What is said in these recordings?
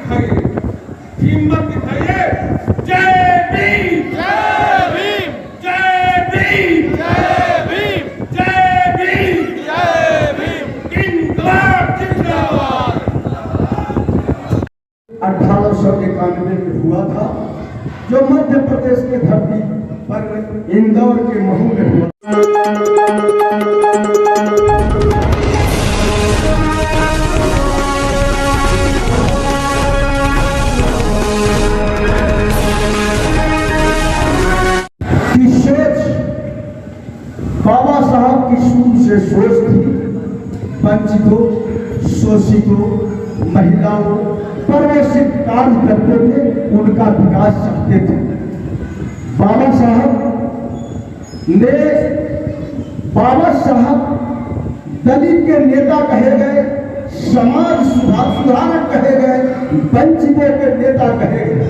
दिखाइए, हिम्मत दिखाइए। जय भीम, जय भीम, जय भीम, जय भीम, जय भीम, जय भीम। इंकलाब जिंदाबाद। 1891 में हुआ था, जो मध्य प्रदेश के धरती पर इंदौर के महू में हुआ। की सोच बाबा साहब की शुरू से सोच थी, वंचितों, शोषितों, महिलाओं पर वो सिर्फ कार्य करते थे, उनका विकास चाहते थे। बाबा साहब दलित के नेता कहे गए, समाज सुधारक कहे गए, वंचितों के नेता कहे गए।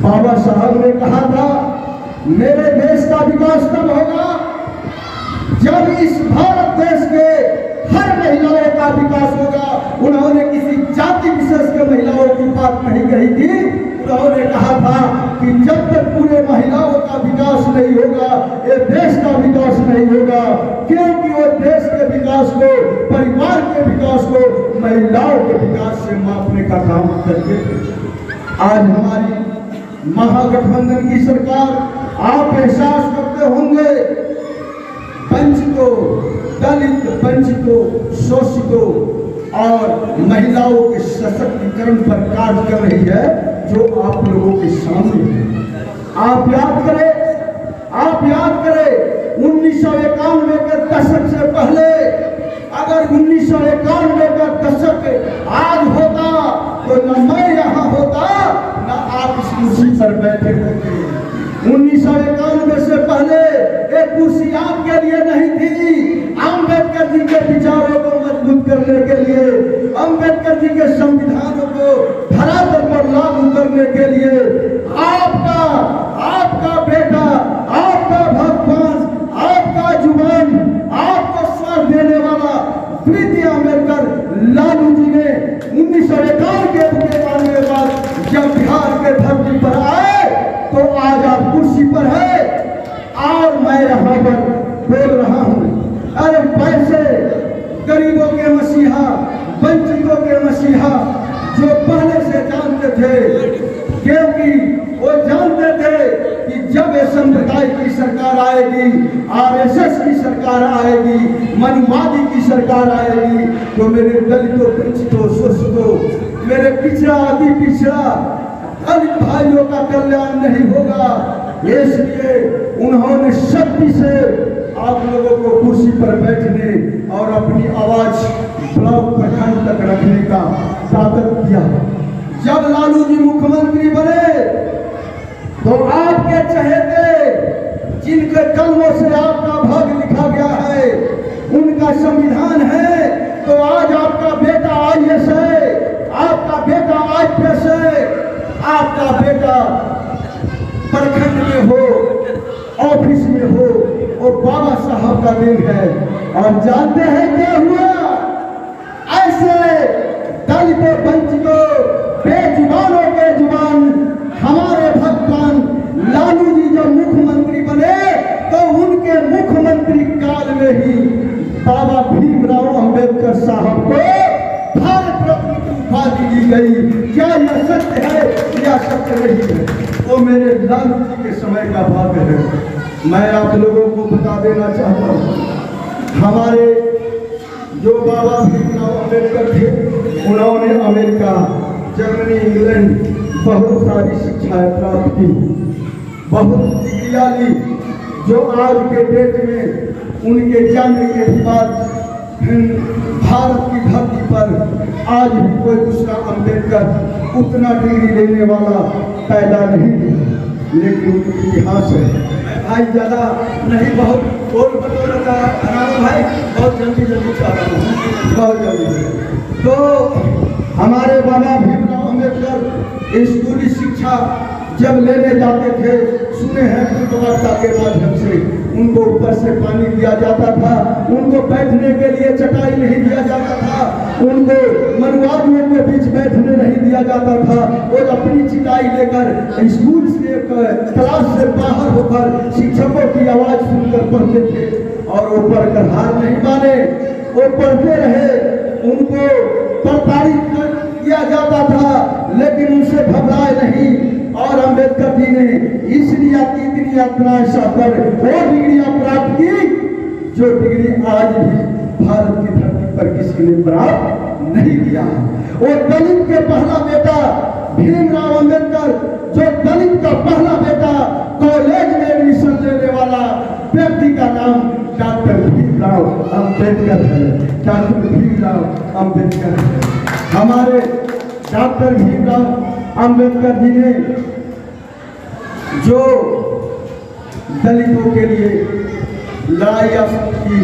बाबा साहब ने कहा था, मेरे देश का विकास तब होगा जब इस भारत देश के हर महिलाओं का विकास होगा। उन्होंने किसी जाति विशेष के महिलाओं की बात नहीं कही थी। उन्होंने कहा था कि जब तक पूरे महिलाओं का विकास नहीं होगा, ये देश का विकास नहीं होगा, क्योंकि वो देश के विकास को, परिवार के विकास को महिलाओं के विकास से मापने का काम करके आज हमारी महागठबंधन की सरकार, आप एहसास करते होंगे, वंचितों, दलित, वंचितों, शोषितों और महिलाओं के सशक्तिकरण पर कार्य कर रही है, जो आप लोगों के सामने है। आप याद करें 1991 के दशक से पहले, अगर 1991 का दशक आज होता तो न मैं यहाँ होता, न आप इस कुर्सी पर बैठे होते। 1991 से पहले एक कुर्सी आपके लिए नहीं थी। अम्बेडकर जी के विचारों को मजबूत करने के लिए, अम्बेडकर जी के संविधानों को धरातल पर लागू करने के लिए आपका बेटा, आपका भगवान, आपका जुबान, आपको स्वार्थ देने वाला प्रीति अम्बेडकर लालू जी ने 1951 के मानने के बाद जब बिहार के धरती पर आए तो आज आप कुर्सी पर है और मैं यहाँ पर बोल रहा हूँ। अरे पैसे, गरीबों के मसीहा, वंचितों के मसीहा, जो पहले से जानते थे, क्योंकि वो जानते थे कि जब ये संप्रदाय की सरकार आएगी, आरएसएस की सरकार आएगी, मनुवादी की सरकार आएगी, तो मेरे दलितों, वंचितों, शोषितों, मेरे पिछड़ा, अति पिछड़ा दलित भाइयों का कल्याण नहीं होगा। इसलिए उन्होंने शक्ति से आप लोगों को कुर्सी पर बैठने और अपनी आवाज ब्लॉक प्रखंड तक रखने का ताकत दिया। जब लालू जी मुख्यमंत्री बने तो आपके चहेते, जिनके कलमों से आपका भाग्य लिखा गया है, उनका संविधान है, तो आज आपका बेटा आईएएस है, आपका बेटा आईपीएस है, आपका बेटा प्रखंड में हो, ऑफिस में हो, वो बाबा साहब का दिन है। और जानते हैं क्या हुआ? ऐसे दलितों, वंचितों, बेजुबानों के जुबान हमारे भगवान लालू जी जब मुख्यमंत्री बने तो उनके मुख्यमंत्री काल में ही बाबा भीमराव अंबेडकर साहब को भारत रत्न की उपाधि दी गई। क्या यह सत्य है या सत्य नहीं है? वो मेरे लालू जी के समय का भाग्य है। मैं आप लोगों को बता देना चाहता हूँ, हमारे जो बाबा भीमराव अंबेडकर थे, उन्होंने अमेरिका, जर्मनी, इंग्लैंड बहुत सारी शिक्षाएं प्राप्त की, बहुत डिग्रियां ली, जो आज के डेट में उनके जाने के बाद भारत की धरती पर आज भी कोई दूसरा अम्बेडकर उतना डिग्री लेने वाला पैदा नहीं हुआ, लेकिन उनकी इतिहास है। भाई ज़्यादा नहीं, बहुत बोल बतौलता भाई, बहुत जल्दी चाह रहा हूँ, बहुत जल्दी। तो हमारे बाबा भीमराव अम्बेडकर स्कूली शिक्षा जब लेने जाते थे, सुने हैं दुर्व्यवस्था के माध्यम से उनको ऊपर से पानी दिया जाता था, उनको बैठने के लिए चटाई नहीं दिया जाता था, उनको मनुवादियों के बीच बैठने नहीं दिया किया जाता था और अपनी चिटाई लेकर स्कूल से क्लास से बाहर होकर शिक्षकों की आवाज सुनकर पढ़ते थे और वो पढ़कर हार नहीं माने, वो पढ़ते रहे। उनको प्रताड़ित किया जाता था लेकिन उनसे घबराए नहीं और अम्बेडकर जी ने इसलिए इतनी यातनाएं सहकर वो डिग्रियां प्राप्त की जो डिग्री आज भी भारत की धरती पर किसी ने प्राप्त नहीं किया। वो दलित के पहला बेटा भीमराव अम्बेडकर, जो दलित का पहला बेटा कॉलेज में एडमिशन लेने वाला व्यक्ति का नाम डॉक्टर भीमराव अम्बेडकर है। डॉक्टर भीमराव अम्बेडकर है। हमारे डॉक्टर भीमराव अम्बेडकर जी ने जो दलितों के लिए लड़ाई की,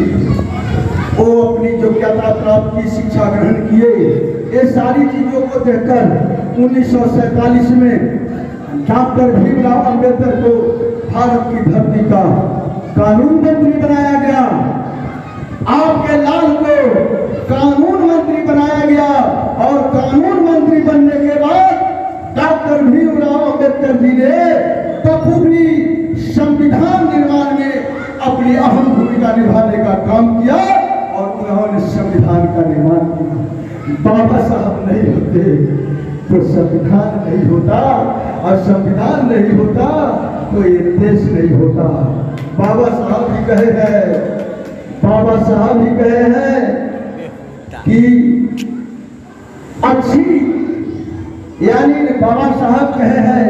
वो अपनी योग्यता प्राप्त की, शिक्षा ग्रहण किए, ये सारी चीजों को देखकर 1947 में डॉक्टर भीमराव अम्बेडकर को भारत की धरती का कानून मंत्री बनाया गया। आपके लाल को कानून मंत्री बनाया गया और कानून मंत्री बनने के बाद डॉक्टर भीमराव अम्बेडकर जी ने बखूबी संविधान निर्माण में अपनी अहम भूमिका निभाने का काम किया और उन्होंने संविधान का निर्माण किया। बाबा साहब नहीं होते तो संविधान नहीं होता और संविधान नहीं होता तो ये देश नहीं होता। बाबा साहब भी कहे हैं, बाबा साहब भी कहे हैं कि अच्छी, यानी बाबा साहब कहे हैं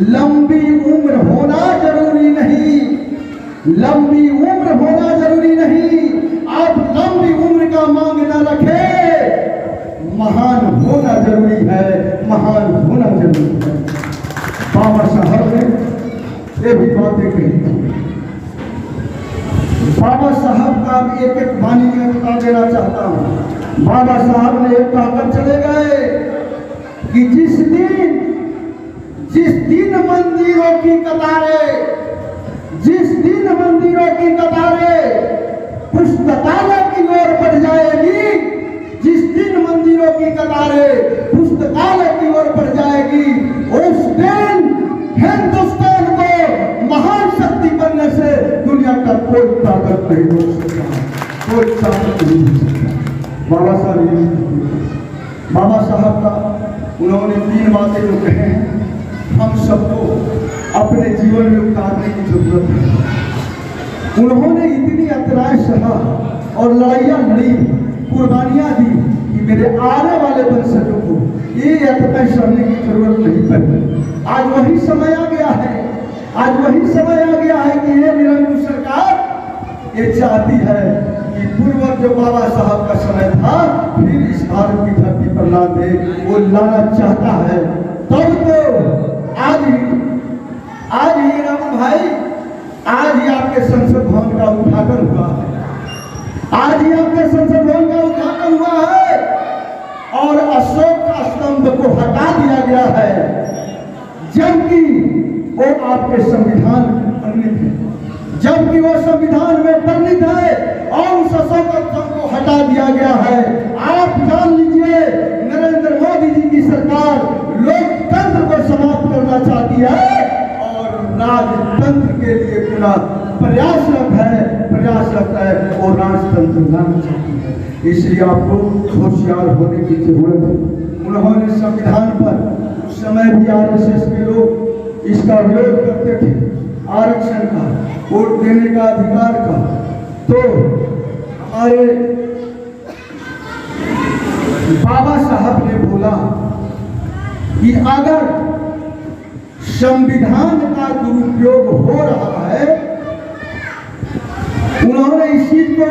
लंबी उम्र होना जरूरी नहीं, लंबी उम्र होना जरूरी नहीं। आप लंबी उम्र का मांग न रखे, महान होना जरूरी है, महान होना जरूरी है। बाबा साहब ने ये भी बातें कही थी। बाबा साहब का एक एक वाणी में बता देना चाहता हूँ। बाबा साहब ने एक कहकर चले गए कि जिस दिन मंदिरों की कतारें, जिस दिन मंदिरों की कतारें पुस्तकालय की ओर बढ़ जाएगी, जिस दिन मंदिरों की कतारें पुस्तकालय की ओर बढ़ जाएगी, उस दिन हिंदुस्तान को महान शक्ति बनने से दुनिया का कोई ताकत नहीं रोक सकता, कोई ताकत नहीं हो सकता। बाबा साहब, बाबा साहब का उन्होंने 3 बातें जो कहे हैं, हम सबको अपने जीवन में उतारने की जरूरत है। उन्होंने इतनी यातनाएं सहा और लड़ाइयां लड़ी, कुर्बानियां दी कि मेरे आने वाले वंशजों को ये यातनाएं सहने की जरूरत नहीं पड़ी। आज वही समय आ गया है, आज वही समय आ गया है कि ये निरंकुश सरकार ये चाहती है कि पूर्व जो बाबा साहब का समय था फिर इस भारत की धरती पर ला दे, वो लाना चाहता है। तब तो आज ही राम भाई, आज ही आपके संसद भवन का उद्घाटन हुआ है, आज ही आपके संसद भवन का उद्घाटन हुआ है और अशोक का स्तंभ को हटा दिया गया है, जबकि वो आपके संविधान में वर्णित है, जबकि वो संविधान में वर्णित है और उस अशोक स्तंभ को हटा दिया गया है। आप जान लीजिए नरेंद्र मोदी जी की सरकार लोकतंत्र को समाप्त करना चाहती है और राजतंत्र के लिए पूरा प्रयासरत है और राजतंत्र लाना चाहती है। इसलिए आपको होशियार होने की जरूरत है। उन्होंने संविधान पर उस समय भी आरएसएस के लोग इसका विरोध करते थे, आरक्षण का, वोट देने का अधिकार का। तो हमारे बाबा साहब ने बोला कि अगर संविधान का दुरुपयोग हो रहा है, उन्होंने इस चीज को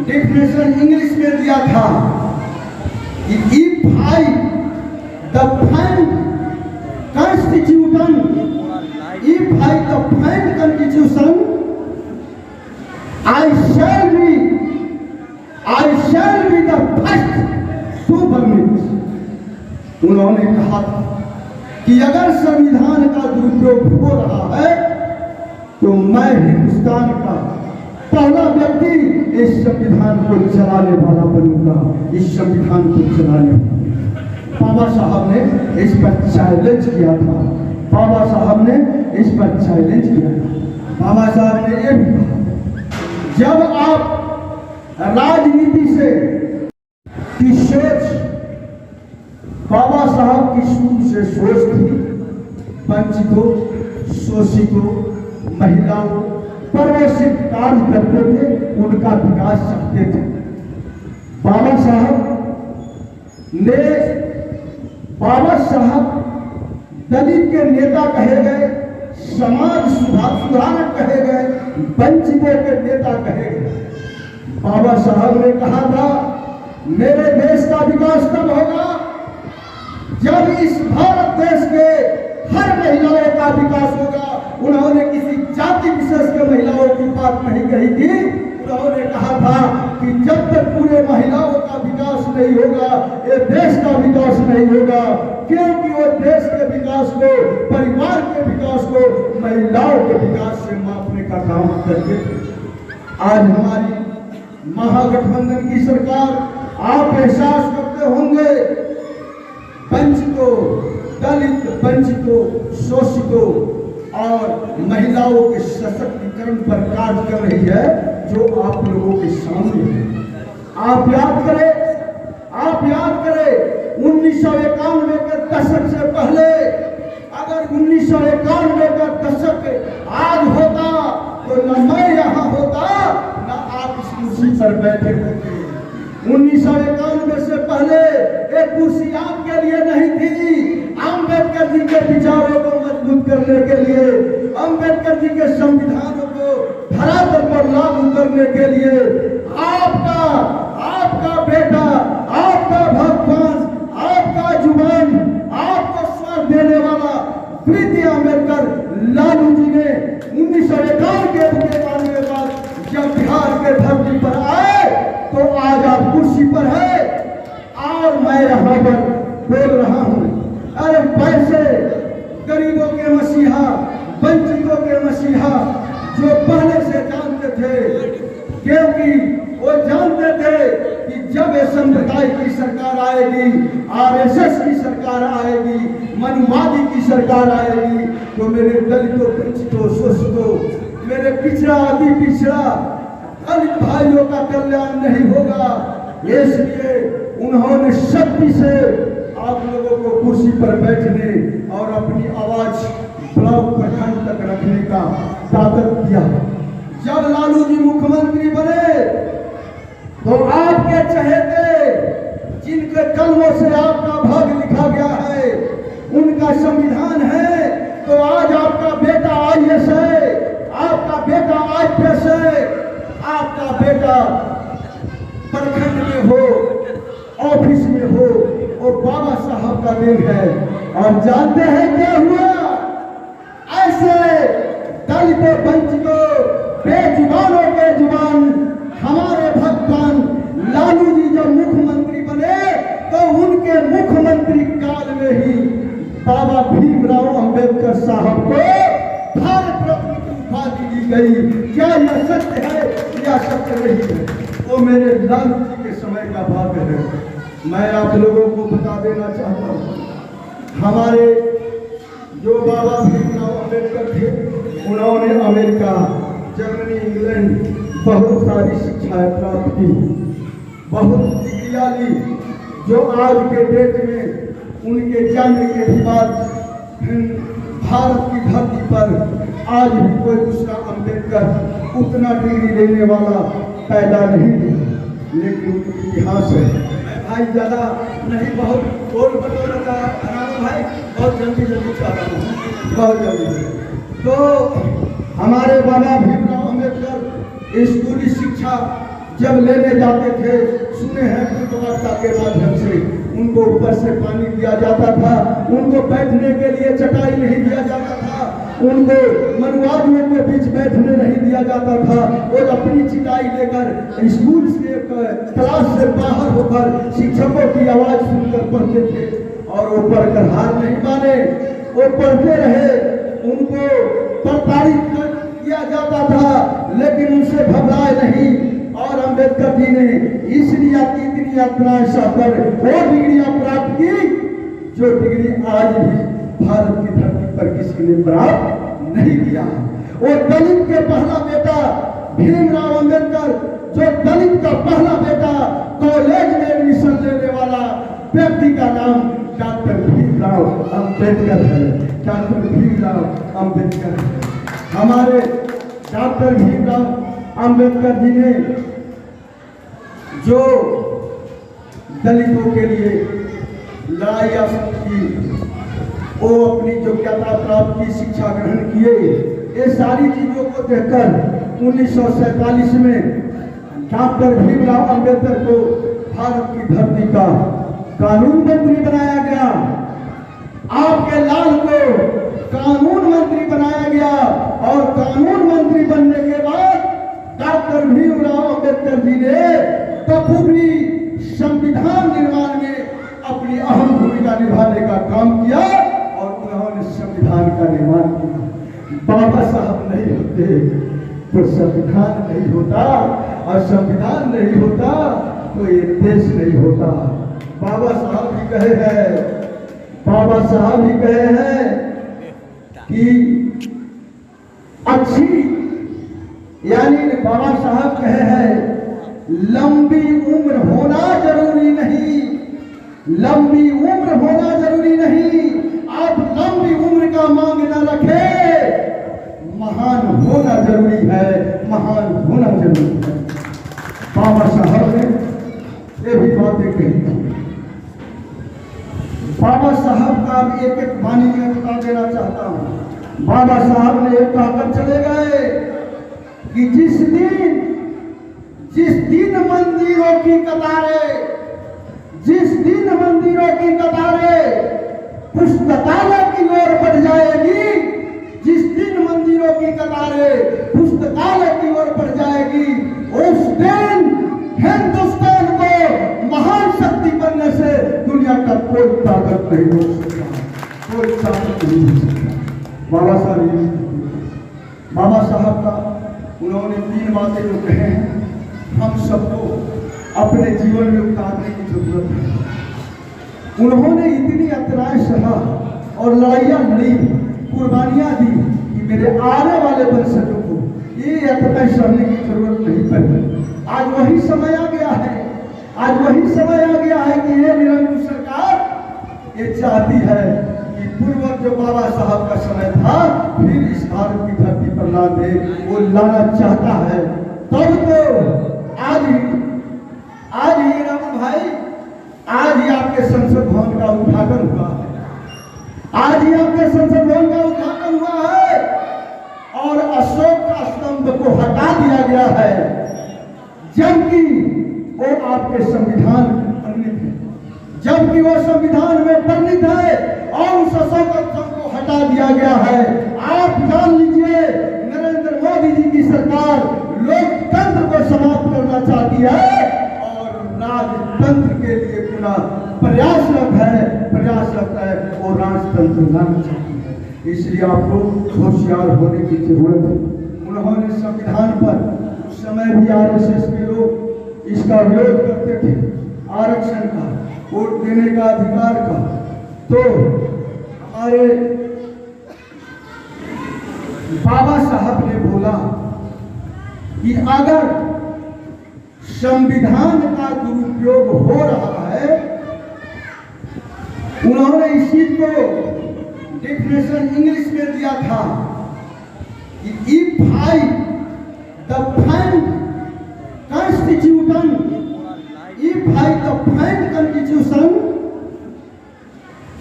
डेफिनेशन इंग्लिश में दिया था कि if I the find constitution, if I the find constitution I shall be the first to permit. उन्होंने कहा था कि अगर संविधान का दुरुपयोग हो रहा है तो मैं हिंदुस्तान का पहला व्यक्ति इस संविधान को चलाने वाला बनूंगा, इस संविधान को चलाने वाला। बाबा साहब ने इस पर चैलेंज किया था। बाबा साहब ने इस पर चैलेंज किया था। बाबा साहब ने ये भी कहा, जब आप राजनीति से की सोच, बाबा साहब की शुरू से सोच थी वंचितों, शोषितों, महिलाओं पर वो सिर्फ कार्य करते थे, उनका विकास चाहते थे। बाबा साहब दलित के नेता कहे गए, समाज सुधारक कहे गए, वंचितों के नेता कहे गए। बाबा साहब ने कहा था, मेरे देश का विकास तब होगा जब इस भारत देश के हर महिलाओं का विकास होगा। उन्होंने किसी जाति विशेष के महिलाओं की बात नहीं कही थी। उन्होंने कहा था कि जब तक पूरे महिलाओं का विकास नहीं होगा, ये देश का विकास नहीं होगा, क्योंकि वो देश के विकास को, परिवार के विकास को महिलाओं के विकास से मापने का काम करते थे। आज हमारी महागठबंधन की सरकार, आप एहसास करते होंगे, वंचितों, दलित, वंचितों, शोषितों और महिलाओं के सशक्तिकरण पर कार्य कर रही है, जो आप लोगों के सामने है। आप याद करें 1991 के दशक से पहले, अगर 1991 का दशक आज होता तो न मैं यहाँ होता, न आप इस कुर्सी पर बैठे होते। 1991 से पहले एक कुर्सी आपके लिए नहीं थी। अम्बेडकर जी के विचारों को मजबूत करने के लिए, अम्बेडकर जी के संविधानों को धरातल पर लागू करने के लिए आपका बेटा, आपका भगवान, आपका जुबान, आपको स्वाद देने वाला प्रीति अम्बेडकर लालू जी ने 1951 के मुक्ति के बाद जब बिहार के धरती पर आए, तो आज आप कुर्सी पर है और मैं यहाँ पर बोल रहा हूँ। अरे पैसे, गरीबों के मसीहा, वंचितों के मसीहा, जो पहले से जानते थे, क्योंकि वो जानते थे कि जब ये संप्रदाय की सरकार आएगी, आरएसएस की सरकार आएगी, मनुवादी की सरकार आएगी, तो मेरे दलितों, वंचितों, शोषितों, मेरे पिछड़ा, अति पिछड़ा दलित भाइयों का कल्याण नहीं होगा। इसलिए उन्होंने शक्ति से आप लोगों को कुर्सी पर बैठने और अपनी आवाज ब्लॉक प्रखंड तक रखने का ताकत दिया। जब लालू जी मुख्यमंत्री बने, तो आपके चहेते, जिनके कलमों से आपका भाग्य लिखा गया है, उनका संविधान है, तो आज आपका बेटा आईएएस है, आपका बेटा आईपीएस है, आपका बेटा प्रखंड में हो, ऑफिस में हो, वो बाबा साहब का देन है। और जानते हैं क्या हुआ? ऐसे दलितों, वंचितों, बेजुबानों के जुबान हमारे भगवान लालू जी जब मुख्यमंत्री बने, तो उनके मुख्यमंत्री काल में ही बाबा भीमराव अंबेडकर साहब को भारत रत्न की उपाधि दी गई। क्या यह सत्य है या सत्य नहीं है? वो मेरे लालू जी के समय का भाग्य है। मैं आप लोगों को बता देना चाहता हूँ, हमारे जो बाबा भीमराव अंबेडकर थे, उन्होंने अमेरिका, जर्मनी, इंग्लैंड बहुत सारी शिक्षाएं प्राप्त की, बहुत डिग्रियां ली, जो आज के डेट में उनके जन्म के बाद भारत की धरती पर आज भी कोई दूसरा अंबेडकर उतना डिग्री लेने वाला पैदा नहीं हुआ। लेकिन इतिहास है भाई, ज्यादा नहीं, बहुत बोल बटोर भाई, बहुत जल्दी चाह रहा हूँ, बहुत जल्दी। तो हमारे बाबा भीमराव अंबेडकर स्कूली शिक्षा जब लेने जाते थे, सुने हैं बुद्धवार्ता के माध्यम से उनको ऊपर से पानी दिया जाता था, उनको बैठने के लिए चटाई नहीं दिया जाता था, उनको मनुवादियों के बीच बैठने नहीं दिया जाता था। वो अपनी चिटाई लेकर स्कूल से, क्लास से बाहर होकर शिक्षकों की आवाज सुनकर पढ़ते थे, और वो पढ़कर हार नहीं माने, वो पढ़ते रहे। उनको प्रताड़ित किया जाता था, लेकिन उनसे घबराए नहीं। और अंबेडकर जी ने इसलिए इतनी यात्राएं सहकर वो डिग्रियां प्राप्त की जो डिग्री आज भी भारत की धरती पर किसी ने प्राप्त नहीं किया। वो दलित के पहला बेटा भीमराव अंबेडकर, जो दलित का पहला बेटा कॉलेज में एडमिशन लेने वाला व्यक्ति का नाम डॉक्टर भीमराव अंबेडकर है। डॉक्टर भीमराव अंबेडकर है। हमारे डॉक्टर भीमराव अंबेडकर जी ने जो दलितों के लिए लड़ाइयाँ की, वो अपनी योग्यता प्राप्त की, शिक्षा ग्रहण किए, ये सारी चीजों को देखकर 1947 में डॉक्टर भीमराव अंबेडकर को भारत की धरती का कानून मंत्री बनाया गया। आपके लाल को कानून मंत्री बनाया गया और कानून मंत्री बनने के बाद डॉक्टर भीमराव अंबेडकर जी ने बखूबी संविधान निर्माण में अपनी अहम भूमिका निभाने का काम किया और उन्होंने संविधान का निर्माण किया। बाबा साहब नहीं होते तो संविधान नहीं होता, और संविधान नहीं होता तो ये देश नहीं होता। बाबा साहब भी कहे हैं, बाबा साहब भी कहे हैं कि अच्छी, यानी बाबा साहब कहे हैं लंबी उम्र होना जरूरी नहीं, लंबी उम्र होना जरूरी नहीं। आप लंबी उम्र का मांग न रखें, महान होना जरूरी है, महान होना जरूरी है। बाबा साहब ने ये भी बातें कही। बाबा साहब का एक एक वाणी में बता देना चाहता हूं। बाबा साहब ने एक कहकर चले गए कि जिस दिन मंदिरों की कतारें, जिस दिन मंदिरों की कतारें पुस्तकालय की ओर बढ़ जाएगी, जिस दिन मंदिरों की कतारें पुस्तकालय की ओर बढ़ जाएगी, उस दिन हिंदुस्तान को महान शक्ति बनने से दुनिया का कोई ताकत नहीं रोक सकता, कोई ताकत नहीं हो सकता। बाबा साहब का उन्होंने 3 बातें जो कहे हैं, हम सबको अपने जीवन में उतारने की जरूरत है। उन्होंने इतनी यात्राएं सहा और लड़ाइयाँ लड़ी, कुर्बानियां दी कि मेरे आने वाले वंशजों को ये यात्राएं सहने की जरूरत नहीं पड़ी। आज वही समय आ गया है, आज वही समय आ गया है कि ये निरंकुश सरकार ये चाहती है कि पूर्व जो बाबा साहब का समय था फिर इस भारत की धरती पर ला दे, वो लाना चाहता है। तब तो आज ही राम भाई, आज ही आपके संसद भवन का उद्घाटन हुआ है, आज ही आपके संसद भवन का उद्घाटन हुआ है और अशोक का स्तंभ को हटा दिया गया है, जबकि वो आपके संविधान में वर्णित है, जबकि वो संविधान में वर्णित है और उस अशोक स्तंभ को हटा दिया गया है। आप जान लीजिए नरेंद्र मोदी जी की सरकार लोकतंत्र को समाप्त करना चाहती है और राजतंत्र के लिए पुनः प्रयासरत है और राजतंत्र लाना चाहती है। इसलिए आपको होशियार होने की जरूरत है। उन्होंने संविधान पर उस समय भी आरएसएस के लोग इसका विरोध करते थे, आरक्षण का, वोट देने का अधिकार का। तो हमारे बाबा साहब ने बोला कि अगर संविधान का दुरुपयोग हो रहा है, उन्होंने इस चीज को डेफिनेशन इंग्लिश में दिया था कि if I the find constitution, if I the find constitution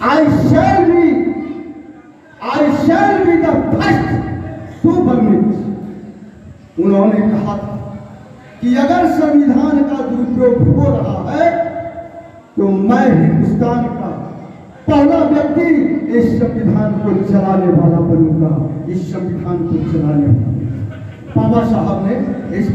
I shall be the first to permit. उन्होंने कहा था कि अगर संविधान का दुरुपयोग हो रहा है तो मैं हिंदुस्तान का पहला व्यक्ति इस संविधान को चलाने वाला बनूंगा, इस संविधान को चलाने वाला। बाबा साहब ने इस